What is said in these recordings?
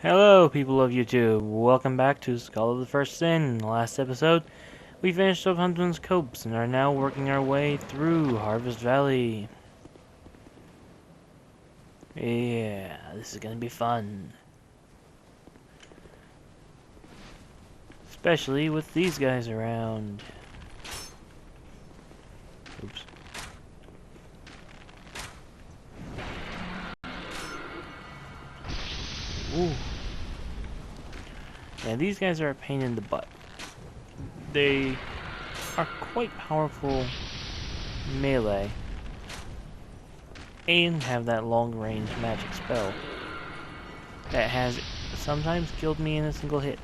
Hello, people of YouTube. Welcome back to Skull of the First Sin. In the last episode, we finished up Huntsman's Copse and are now working our way through Harvest Valley. Yeah, this is gonna be fun. Especially with these guys around. Oops. Ooh. Yeah, these guys are a pain in the butt. They are quite powerful melee and have that long-range magic spell that has sometimes killed me in a single hit.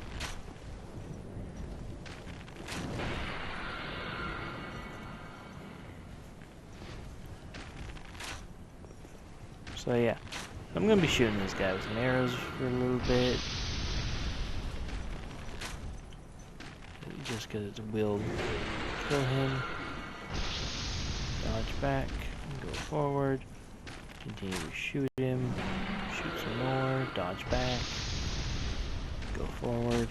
So yeah, I'm gonna be shooting this guy with some arrows for a little bit. Just because it's will kill him. Dodge back, go forward, continue to shoot him, shoot some more, dodge back, go forward.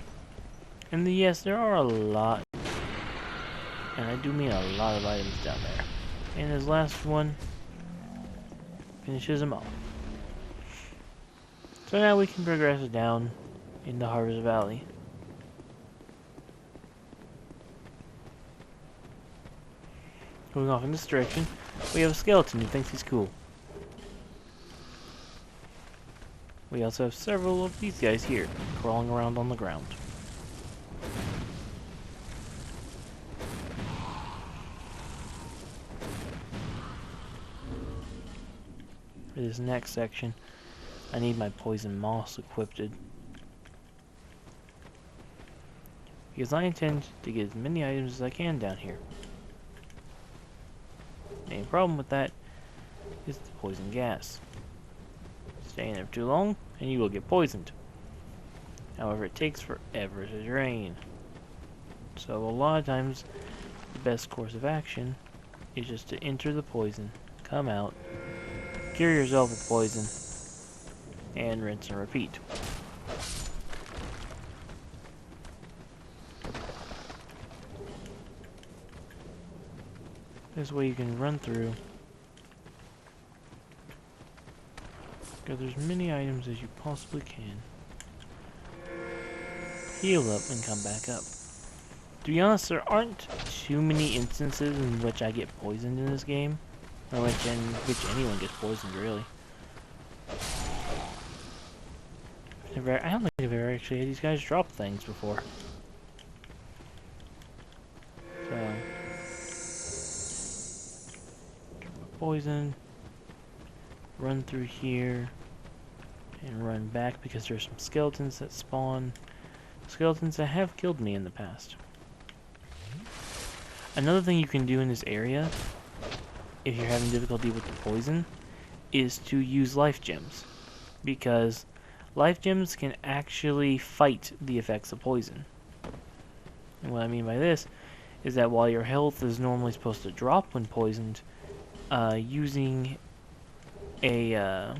And yes, there are a lot, and I do mean a lot of items down there. And his last one finishes him off. So now we can progress down into Harvest Valley. Going off in this direction, we have a skeleton who thinks he's cool. We also have several of these guys here, crawling around on the ground. For this next section, I need my poison moss equipped, because I intend to get as many items as I can down here. The main problem with that is the poison gas. Stay in there too long and you will get poisoned. However, it takes forever to drain. So a lot of times the best course of action is just to enter the poison, come out, cure yourself with poison, and rinse and repeat. This way you can run through, gather as many items as you possibly can, heal up, and come back up. To be honest, there aren't too many instances in which I get poisoned in this game, or which anyone gets poisoned, really. I don't think I've ever actually had these guys drop things before. So, poison, run through here, and run back because there's some skeletons that spawn. Skeletons that have killed me in the past. Another thing you can do in this area, if you're having difficulty with the poison, is to use life gems. Because life gems can actually fight the effects of poison. And what I mean by this is that while your health is normally supposed to drop when poisoned, using a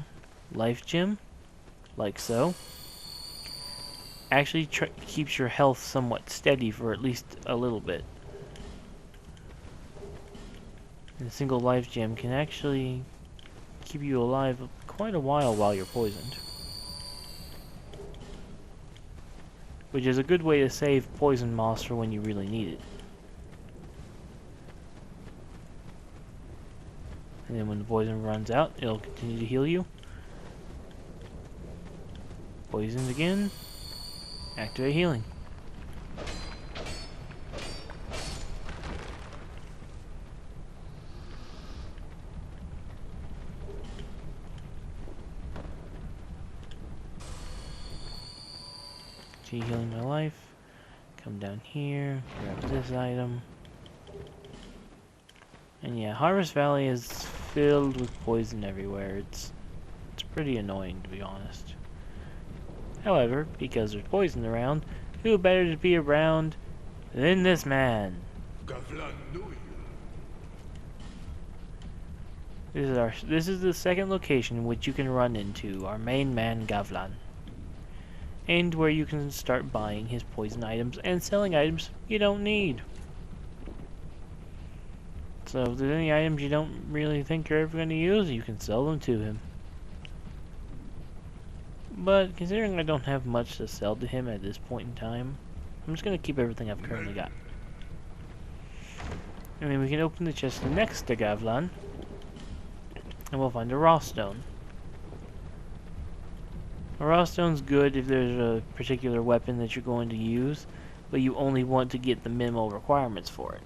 life gem, like so, actually keeps your health somewhat steady for at least a little bit. And a single life gem can actually keep you alive quite a while you're poisoned. Which is a good way to save poison moss for when you really need it. And then when the poison runs out, it'll continue to heal you. Poisoned again. Activate healing. Healing my life. Come down here, grab this item. And yeah, Harvest Valley is filled with poison everywhere. It's pretty annoying, to be honest. However, because there's poison around, who better to be around than this man? This is the second location in which you can run into our main man, Gavlan. and where you can start buying his poison items and selling items you don't need. So if there's any items you don't really think you're ever going to use, you can sell them to him. But considering I don't have much to sell to him at this point in time, I'm just going to keep everything I've currently got. And then we can open the chest next to Gavlan, and we'll find a raw stone. A raw stone's good if there's a particular weapon that you're going to use, but you only want to get the minimal requirements for it.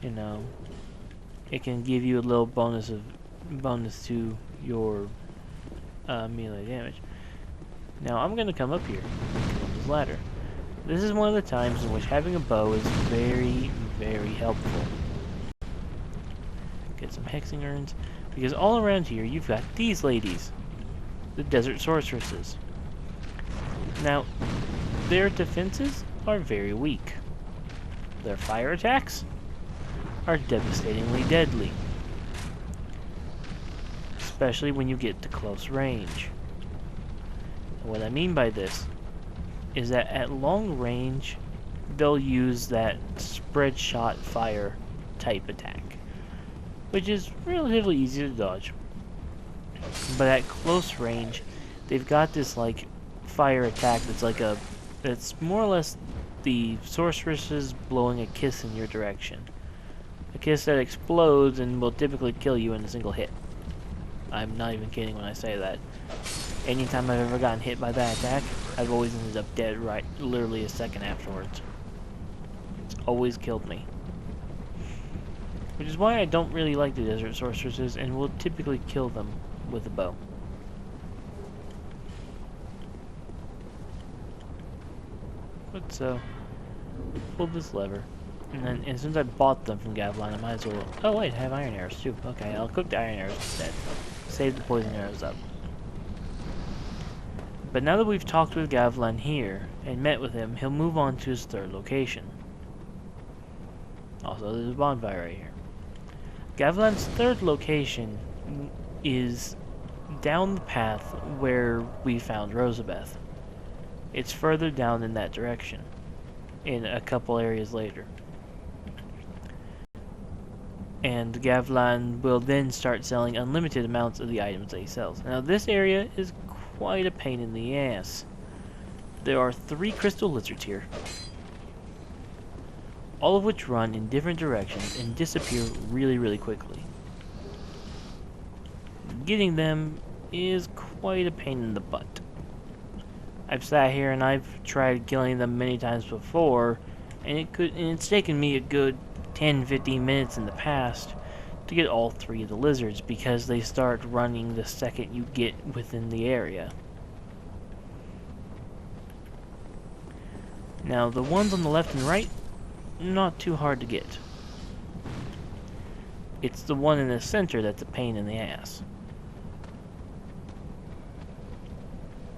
You know, it can give you a little bonus to your melee damage. Now I'm gonna come up here, on this ladder. This is one of the times in which having a bow is very, very helpful. Get some hexing urns, because all around here you've got these ladies, the desert sorceresses. Now, their defenses are very weak. Their fire attacks are devastatingly deadly, especially when you get to close range. And what I mean by this is that at long range, they'll use that spread shot fire type attack, which is relatively easy to dodge. But at close range, they've got this like fire attack that's more or less the sorceresses blowing a kiss in your direction. A kiss that explodes and will typically kill you in a single hit. I'm not even kidding when I say that. Anytime I've ever gotten hit by that attack, I've always ended up dead literally a second afterwards. It's always killed me. Which is why I don't really like the desert sorceresses and will typically kill them with a bow. But so, pull this lever. And since I bought them from Gavlan, I might as well... Oh wait, I have iron arrows too. Okay, I'll cook the iron arrows instead. Save the poison arrows up. But now that we've talked with Gavlan here, and met with him, he'll move on to his third location. Also, there's a bonfire right here. Gavlan's third location is down the path where we found Rosabeth. It's further down in that direction, in a couple areas later. And Gavlan will then start selling unlimited amounts of the items that he sells. Now this area is quite a pain in the ass. There are 3 crystal lizards here, all of which run in different directions and disappear really, really quickly. Getting them is quite a pain in the butt. I've sat here and I've tried killing them many times before, and it's taken me a good 10-15 minutes in the past to get all 3 of the lizards, because they start running the second you get within the area. Now the ones on the left and right, not too hard to get. It's the one in the center that's a pain in the ass.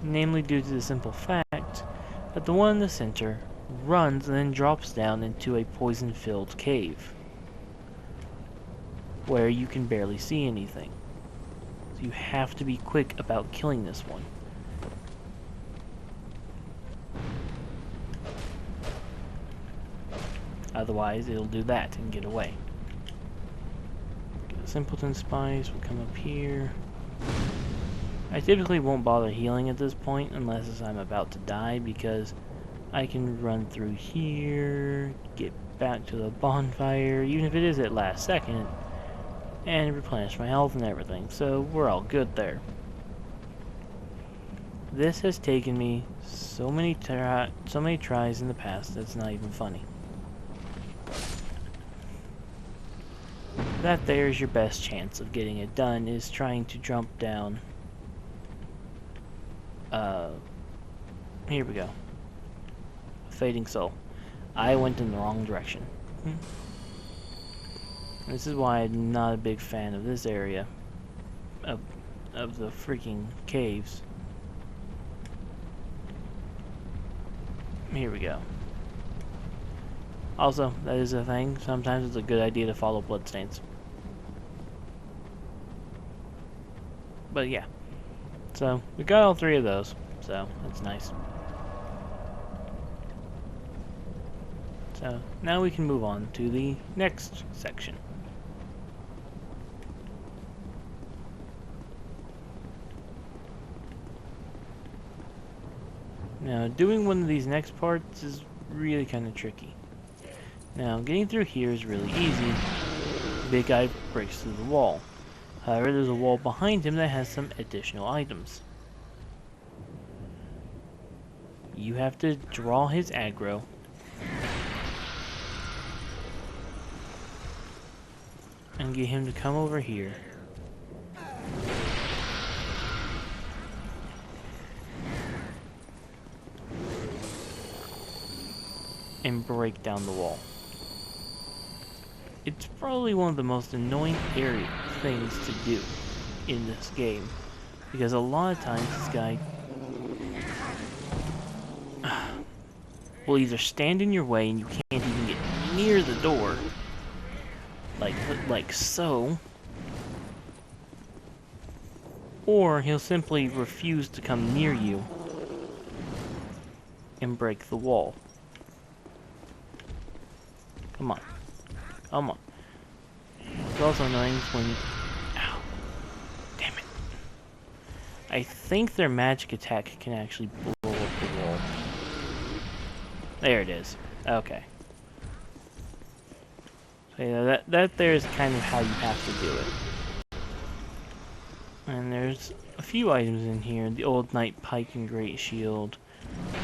Namely due to the simple fact that the one in the center runs and then drops down into a poison-filled cave, where you can barely see anything. So you have to be quick about killing this one. Otherwise, it'll do that and get away. Simpleton Spice will come up here. I typically won't bother healing at this point unless I'm about to die, because I can run through here, get back to the bonfire, even if it is at last second, and replenish my health and everything, so we're all good there. This has taken me so many tries in the past that's not even funny. That there's your best chance of getting it done, is trying to jump down. Here we go. Fading Soul. I went in the wrong direction. This is why I'm not a big fan of this area of the freaking caves. Here we go. Also, that is a thing. Sometimes it's a good idea to follow bloodstains. But yeah. So, we got all 3 of those, so that's nice. So, now we can move on to the next section. Now, doing one of these next parts is really kind of tricky. Now, getting through here is really easy. The big guy breaks through the wall. However, there's a wall behind him that has some additional items. You have to draw his aggro. And get him to come over here. And break down the wall. It's probably one of the most annoying things to do in this game, because a lot of times this guy will either stand in your way and you can't even get near the door, like so, or he'll simply refuse to come near you and break the wall. Come on. Come on. It's also annoying when... Ow. Damn it. I think their magic attack can actually blow up the wall. There it is. Okay. So yeah, that there is kind of how you have to do it. And there's a few items in here. The Old Knight Pike and Great Shield.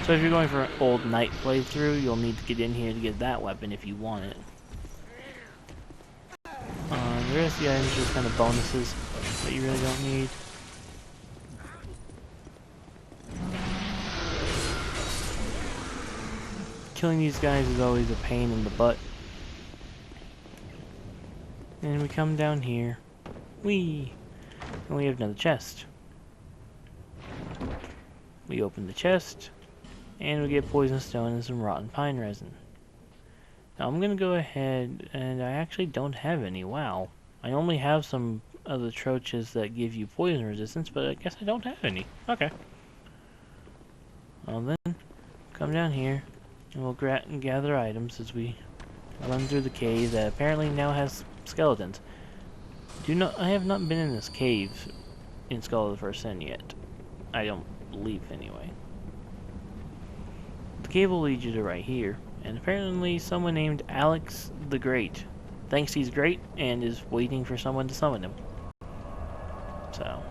So if you're going for an Old Knight playthrough, you'll need to get in here to get that weapon if you want it. The rest of the items are just kind of bonuses that you really don't need. Killing these guys is always a pain in the butt. And we come down here. Whee! And we have another chest. We open the chest, and we get poison stone and some rotten pine resin. Now I'm gonna go ahead, and I actually don't have any. Wow. I only have some of the troches that give you poison resistance, but I guess I don't have any. Okay. Well then, come down here, and we'll gather items as we run through the cave that apparently now has skeletons. I have not been in this cave in Skull of the First Sin yet. I don't believe, anyway. The cave will lead you to right here, and apparently someone named Alex the Great thinks he's great and is waiting for someone to summon him. So,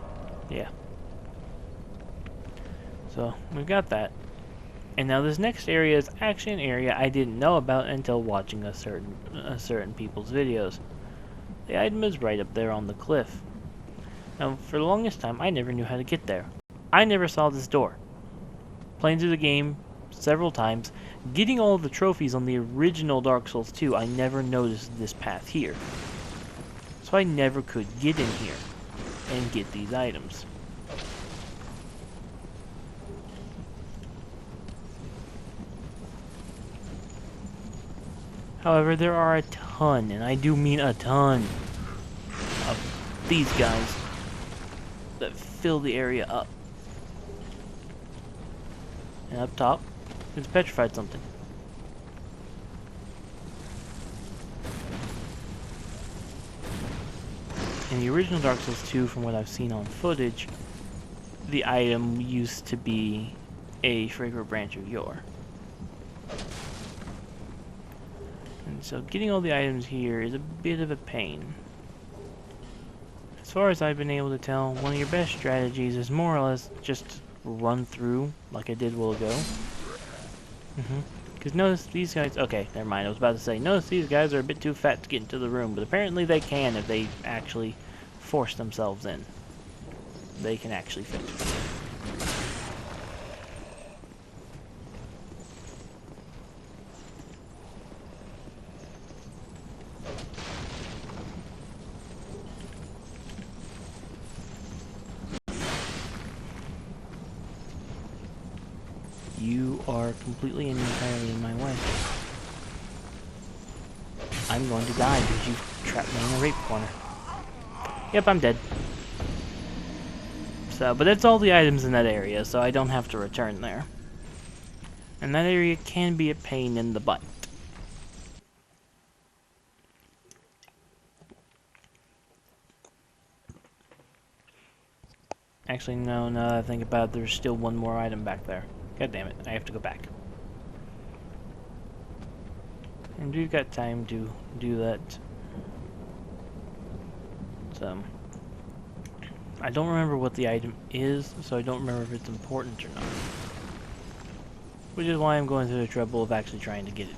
yeah. So, we've got that. And now this next area is actually an area I didn't know about until watching a certain people's videos. The item is right up there on the cliff. Now, for the longest time, I never knew how to get there. I never saw this door. Playing through the game several times, getting all of the trophies on the original Dark Souls 2, I never noticed this path here. So I never could get in here and get these items. However, there are a ton, and I do mean a ton, of these guys that fill the area up. And up top, it's petrified something. In the original Dark Souls 2, from what I've seen on footage, the item used to be a fragrant branch of yore. And so getting all the items here is a bit of a pain. As far as I've been able to tell, one of your best strategies is more or less just run through like I did a while ago. Because notice these guys... Okay, never mind. I was about to say, notice these guys are a bit too fat to get into the room, but apparently they can if they actually force themselves in. They can actually fit. You are completely and entirely in my way. I'm going to die because you trapped me in a rape corner. Yep, I'm dead. So, but that's all the items in that area, so I don't have to return there. And that area can be a pain in the butt. Actually, no, now that I think about it, there's still one more item back there. God damn it, I have to go back. And we've got time to do that. So, I don't remember what the item is, so I don't remember if it's important or not. Which is why I'm going through the trouble of actually trying to get it.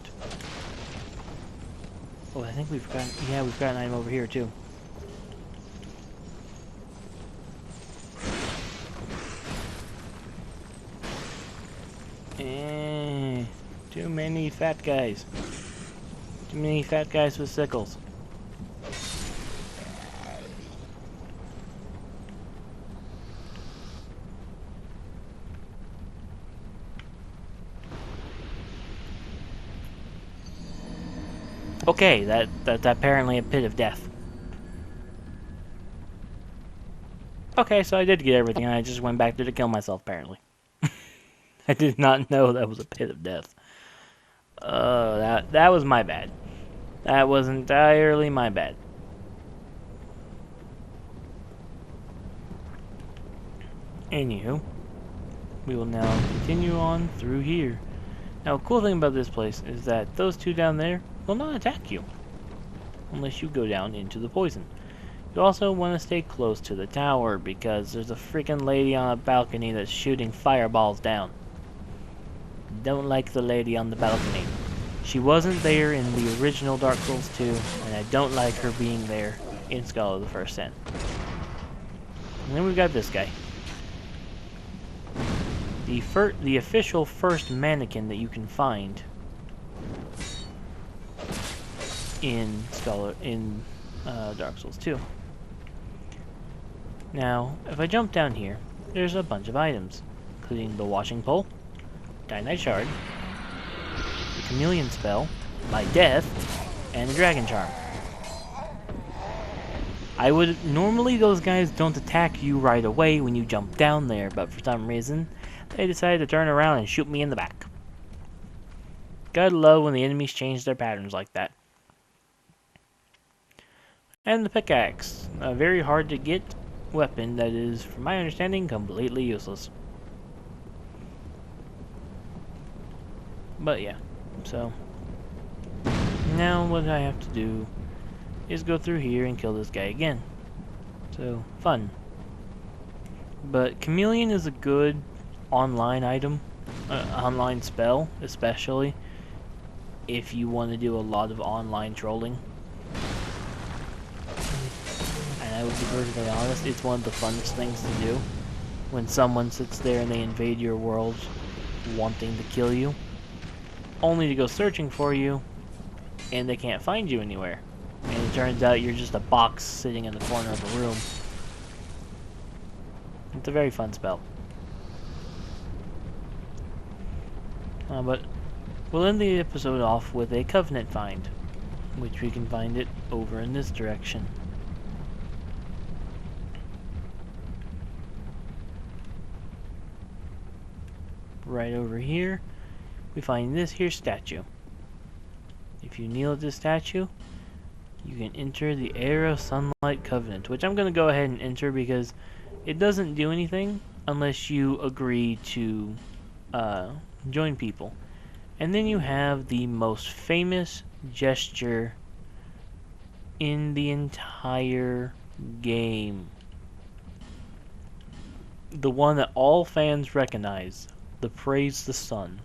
Oh, I think we've got, yeah, we've got an item over here too. Too many fat guys. Too many fat guys with sickles. Okay, that's apparently a pit of death. Okay, so I did get everything, and I just went back there to kill myself, apparently. I did not know that was a pit of death. That was my bad. That was entirely my bad. Anywho, we will now continue on through here. Now, a cool thing about this place is that those two down there will not attack you unless you go down into the poison. You also want to stay close to the tower because there's a freaking lady on a balcony that's shooting fireballs down. Don't like the lady on the balcony. She wasn't there in the original Dark Souls 2, and I don't like her being there in Skull of the First Sin. And then we've got this guy. The official first mannequin that you can find in Dark Souls 2. Now, if I jump down here, there's a bunch of items, including the washing pole, Dynite Shard, the Chameleon Spell, my death, and the Dragon Charm. Normally those guys don't attack you right away when you jump down there, but for some reason, they decided to turn around and shoot me in the back. Gotta love when the enemies change their patterns like that. And the pickaxe, a very hard to get weapon that is, from my understanding, completely useless. But yeah, so now what I have to do is go through here and kill this guy again. So, fun. But Chameleon is a good online item, online spell, especially if you want to do a lot of online trolling. And I would be perfectly honest, it's one of the funnest things to do. When someone sits there and they invade your world wanting to kill you, only to go searching for you, and they can't find you anywhere. And it turns out you're just a box sitting in the corner of a room. It's a very fun spell. But we'll end the episode off with a Covenant find, which we can find it over in this direction. Right over here, we find this here statue. If you kneel at this statue, you can enter the Era of Sunlight Covenant, which I'm going to go ahead and enter because it doesn't do anything unless you agree to join people. And then you have the most famous gesture in the entire game. The one that all fans recognize, the Praise the Sun.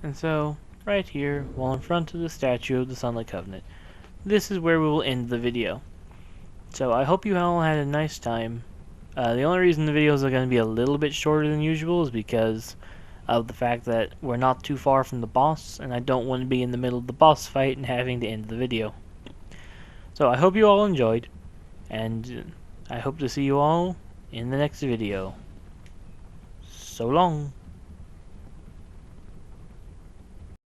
And so, right here, while in front of the statue of the Sunlight Covenant, this is where we will end the video. So I hope you all had a nice time. The only reason the videos are going to be a little bit shorter than usual is because of the fact that we're not too far from the boss, and I don't want to be in the middle of the boss fight and having to end the video. So I hope you all enjoyed, and I hope to see you all in the next video. So long.